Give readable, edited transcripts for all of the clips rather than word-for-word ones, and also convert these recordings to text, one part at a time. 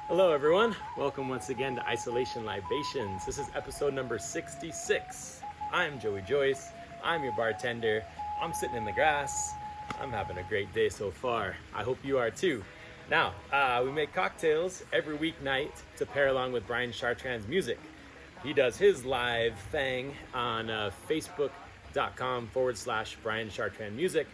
Hello everyone, welcome once again to Isolation Libations. This is episode number 66. I'm Joey Joyce, I'm your bartender. I'm sitting in the grass. I'm having a great day so far. I hope you are too. Now, we make cocktails every weeknight to pair along with Brian Chartrand's music. He does his live thing on facebook.com/Brian Chartrand Music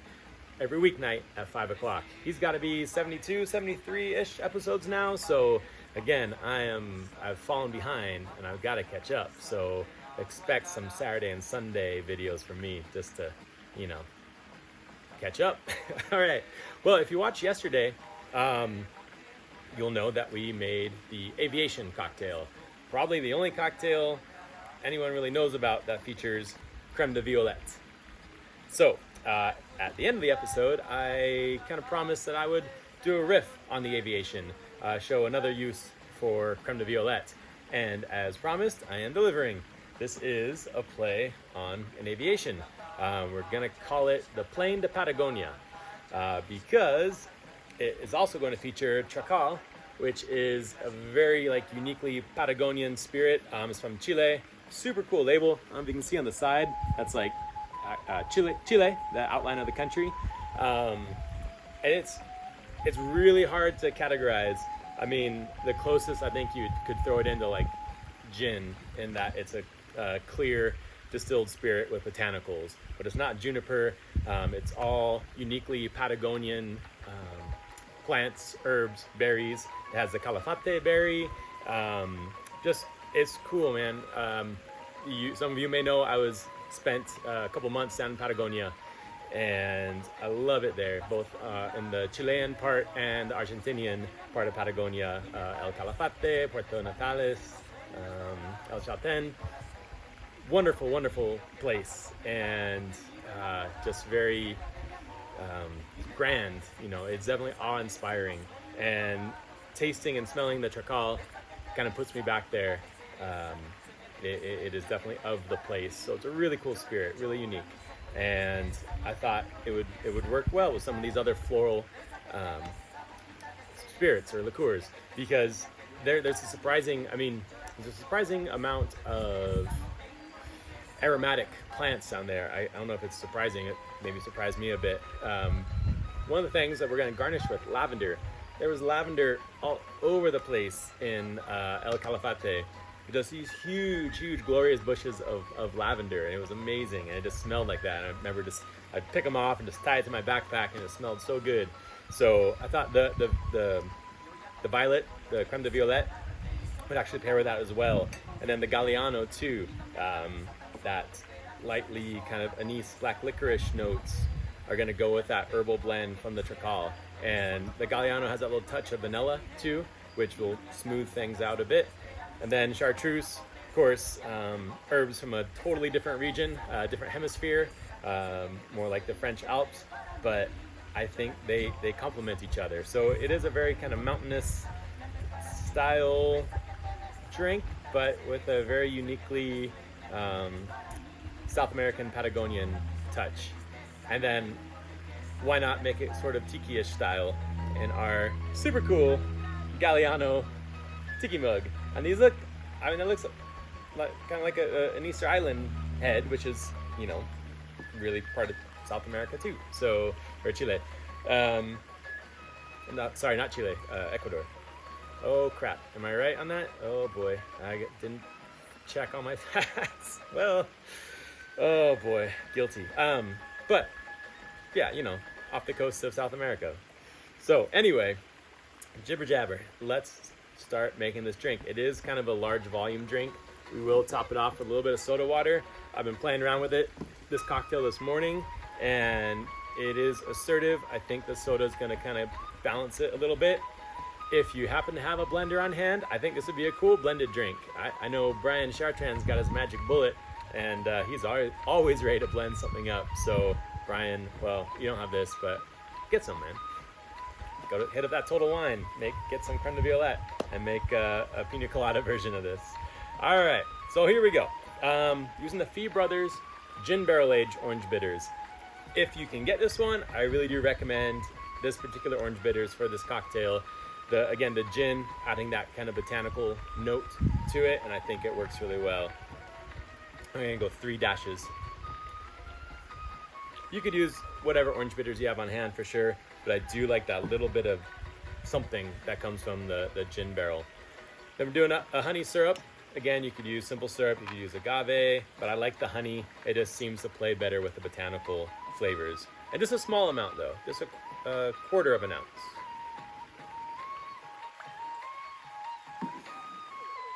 every weeknight at 5 o'clock. He's got to be 72, 73-ish episodes now, so again, I've fallen behind and I've got to catch up. So expect some Saturday and Sunday videos from me just to, catch up. All right. Well, if you watched yesterday, you'll know that we made the aviation cocktail. Probably the only cocktail anyone really knows about that features creme de violette. So, at the end of the episode, I kind of promised that I would do a riff on the aviation, show another use for creme de violette. And as promised, I am delivering. This is a play on an aviation. We're going to call it the Plane de Patagonia, because it is also going to feature Chacal, which is a very uniquely Patagonian spirit. It's from Chile. Super cool label. You can see on the side, that's Chile, the outline of the country, and it's really hard to categorize. I mean, the closest I think you could throw it into gin, in that it's a clear distilled spirit with botanicals, but it's not juniper. It's all uniquely Patagonian plants, herbs, berries. It has the calafate berry. It's cool, man. Some of you may know I spent a couple months down in Patagonia, and I love it there, both in the Chilean part and the Argentinian part of Patagonia. El Calafate, Puerto Natales, El Chalten. Wonderful, wonderful place, and just very grand. It's definitely awe-inspiring, and tasting and smelling the Chacal kind of puts me back there. It is definitely of the place, so it's a really cool spirit, really unique, and I thought it would work well with some of these other floral spirits or liqueurs, because there's a surprising amount of aromatic plants down there. I don't know if it's surprising. It maybe surprised me a bit. One of the things that we're going to garnish with lavender. There was lavender all over the place in El Calafate. Just these huge, glorious bushes of lavender, and it was amazing, and it just smelled like that. And I remember I'd pick them off and just tie it to my backpack, and it smelled so good. So I thought the violet, the creme de violette, would actually pair with that as well. And then the Galliano too, that lightly kind of anise, black licorice notes are going to go with that herbal blend from the Chacal. And the Galliano has that little touch of vanilla too, which will smooth things out a bit. And then chartreuse, of course, herbs from a totally different region, different hemisphere, more like the French Alps, but I think they complement each other. So it is a very kind of mountainous style drink, but with a very uniquely South American Patagonian touch. And then why not make it sort of tiki-ish style in our super cool Galliano tiki mug. And these it looks kind of like an Easter Island head, which is, really part of South America too. So, or Chile. Not Chile, Ecuador. Oh crap, am I right on that? Oh boy, I didn't check all my facts. Well, oh boy, guilty. But yeah, off the coast of South America. So anyway, jibber jabber, let's start making this drink. It is kind of a large volume drink. We will top it off with a little bit of soda water. I've been playing around with this cocktail this morning, and it is assertive. I think the soda is going to kind of balance it a little bit. If you happen to have a blender on hand, I think this would be a cool blended drink. I know Brian Chartrand's got his magic bullet, and he's always ready to blend something up. So Brian, well, you don't have this, but get some, man. Go to hit up that Total Wine, get some creme de violette, and make a pina colada version of this. All right, so here we go. Using the Fee Brothers Gin Barrel Aged Orange Bitters. If you can get this one, I really do recommend this particular orange bitters for this cocktail. again, the gin adding that kind of botanical note to it, and I think it works really well. I'm gonna go 3 dashes. You could use whatever orange bitters you have on hand for sure, but I do like that little bit of something that comes from the gin barrel. Then we're doing a honey syrup. Again, you could use simple syrup, you could use agave, but I like the honey. It just seems to play better with the botanical flavors. And just a small amount though, just a quarter of an ounce.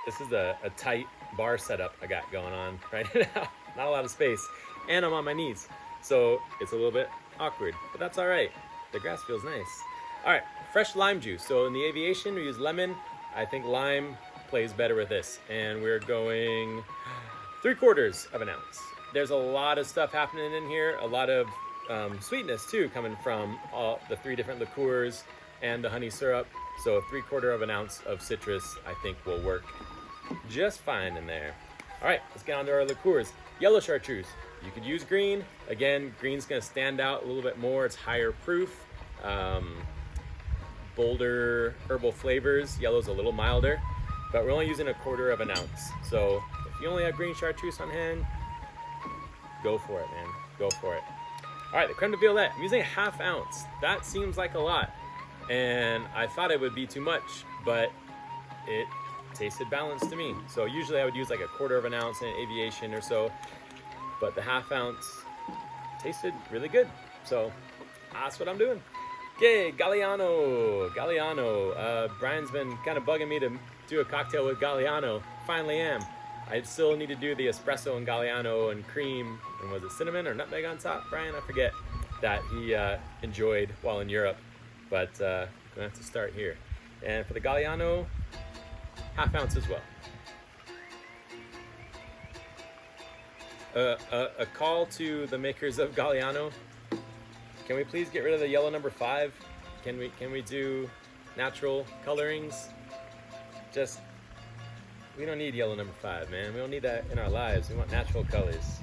This is a tight bar setup I got going on right now. Not a lot of space, and I'm on my knees. So it's a little bit awkward, but that's all right. The grass feels nice. All right, fresh lime juice. So in the aviation, we use lemon. I think lime plays better with this. And we're going 3/4 of an ounce. There's a lot of stuff happening in here. A lot of sweetness too, coming from all the 3 different liqueurs and the honey syrup. So 3/4 of an ounce of citrus, I think, will work just fine in there. All right, let's get on to our liqueurs. Yellow chartreuse. You could use green. Again, green's gonna stand out a little bit more. It's higher proof, bolder herbal flavors. Yellow's a little milder, but we're only using 1/4 of an ounce. So if you only have green chartreuse on hand, go for it, man. Go for it. All right, the creme de violette. I'm using 1/2 ounce. That seems like a lot, and I thought it would be too much, but it tasted balanced to me. So usually I would use like 1/4 of an ounce in aviation or so, but the 1/2 ounce tasted really good. So that's what I'm doing. Okay, Galliano. Brian's been kind of bugging me to do a cocktail with Galliano. Finally am. I still need to do the espresso and Galliano and cream, and was it cinnamon or nutmeg on top, Brian? I forget, that he enjoyed while in Europe, but I'm gonna have to start here. And for the Galliano, 1/2 ounce as well. A call to the makers of Galliano. Can we please get rid of the yellow number 5? Can we do natural colorings? Just, we don't need yellow number 5, man. We don't need that in our lives. We want natural colors.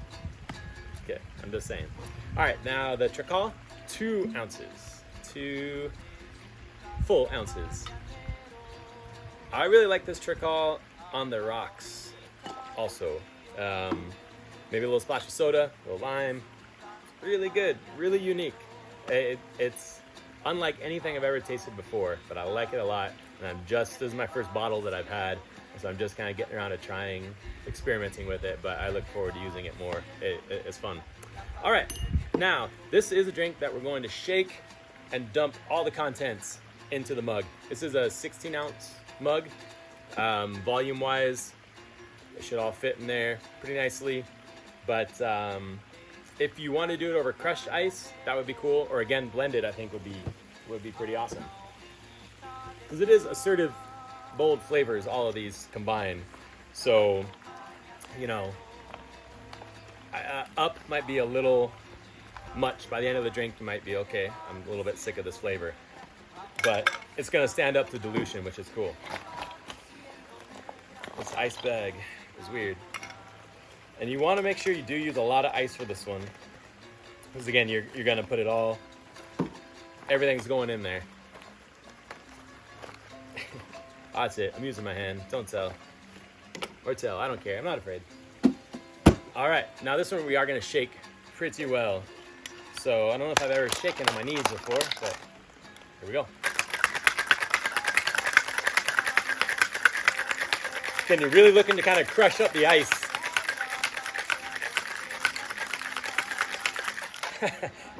Okay, I'm just saying. All right, now the Tricol, 2 ounces. 2 full ounces. I really like this Tricol on the rocks also. Maybe a little splash of soda, a little lime. Really good, really unique. It's unlike anything I've ever tasted before, but I like it a lot. And this is my first bottle that I've had, so I'm just kind of getting around to experimenting with it, but I look forward to using it more. It's fun. All right, now this is a drink that we're going to shake and dump all the contents into the mug. This is a 16-ounce mug. Volume-wise, it should all fit in there pretty nicely. But if you want to do it over crushed ice, that would be cool. Or again, blended, I think would be pretty awesome. Because it is assertive, bold flavors, all of these combined. So, you know, up might be a little much. By the end of the drink, you might be, okay, I'm a little bit sick of this flavor. But it's going to stand up to dilution, which is cool. This ice bag is weird. And you want to make sure you do use a lot of ice for this one. Because again, you're going to put it all, everything's going in there. That's it. I'm using my hand. Don't tell. Or tell. I don't care. I'm not afraid. All right. Now this one we are going to shake pretty well. So I don't know if I've ever shaken on my knees before, but here we go. Again, you're really looking to kind of crush up the ice.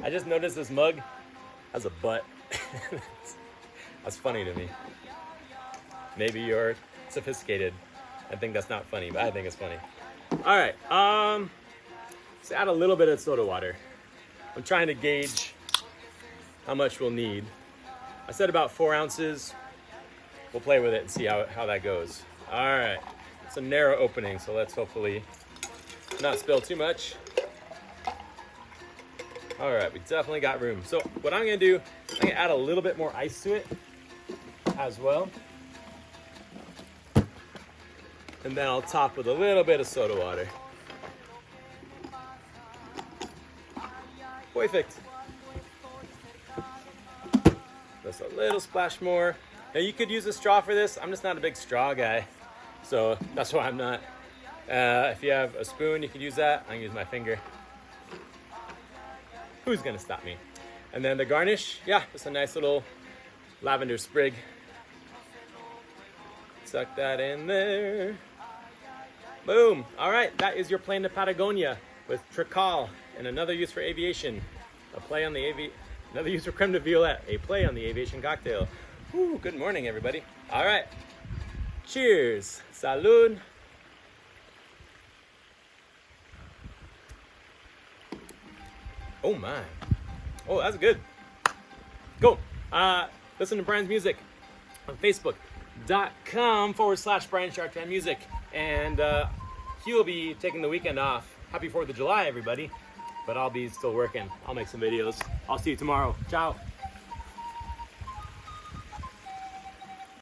I just noticed this mug has a butt. That's funny to me. Maybe you're sophisticated and think that's not funny, but I think it's funny. All right, let's add a little bit of soda water. I'm trying to gauge how much we'll need. I said about 4 ounces. We'll play with it and see how that goes. All right, it's a narrow opening, so let's hopefully not spill too much. All right, we definitely got room. So what I'm gonna do, I'm gonna add a little bit more ice to it as well. And then I'll top with a little bit of soda water. Perfect. Just a little splash more. Now you could use a straw for this. I'm just not a big straw guy, so that's why I'm not. If you have a spoon, you could use that. I can use my finger. Who's gonna stop me? And then the garnish, yeah, just a nice little lavender sprig. Suck that in there. Boom. All right, that is your plane to Patagonia with Trical and another use for aviation. A play on the another use for creme de violette. A play on the aviation cocktail. Woo, good morning, everybody. All right. Cheers. Salud. Oh my. Oh, that's good. Cool. Listen to Brian's music on Facebook.com/Brian Sharktan Music. And he will be taking the weekend off. Happy 4th of July, everybody. But I'll be still working. I'll make some videos. I'll see you tomorrow. Ciao.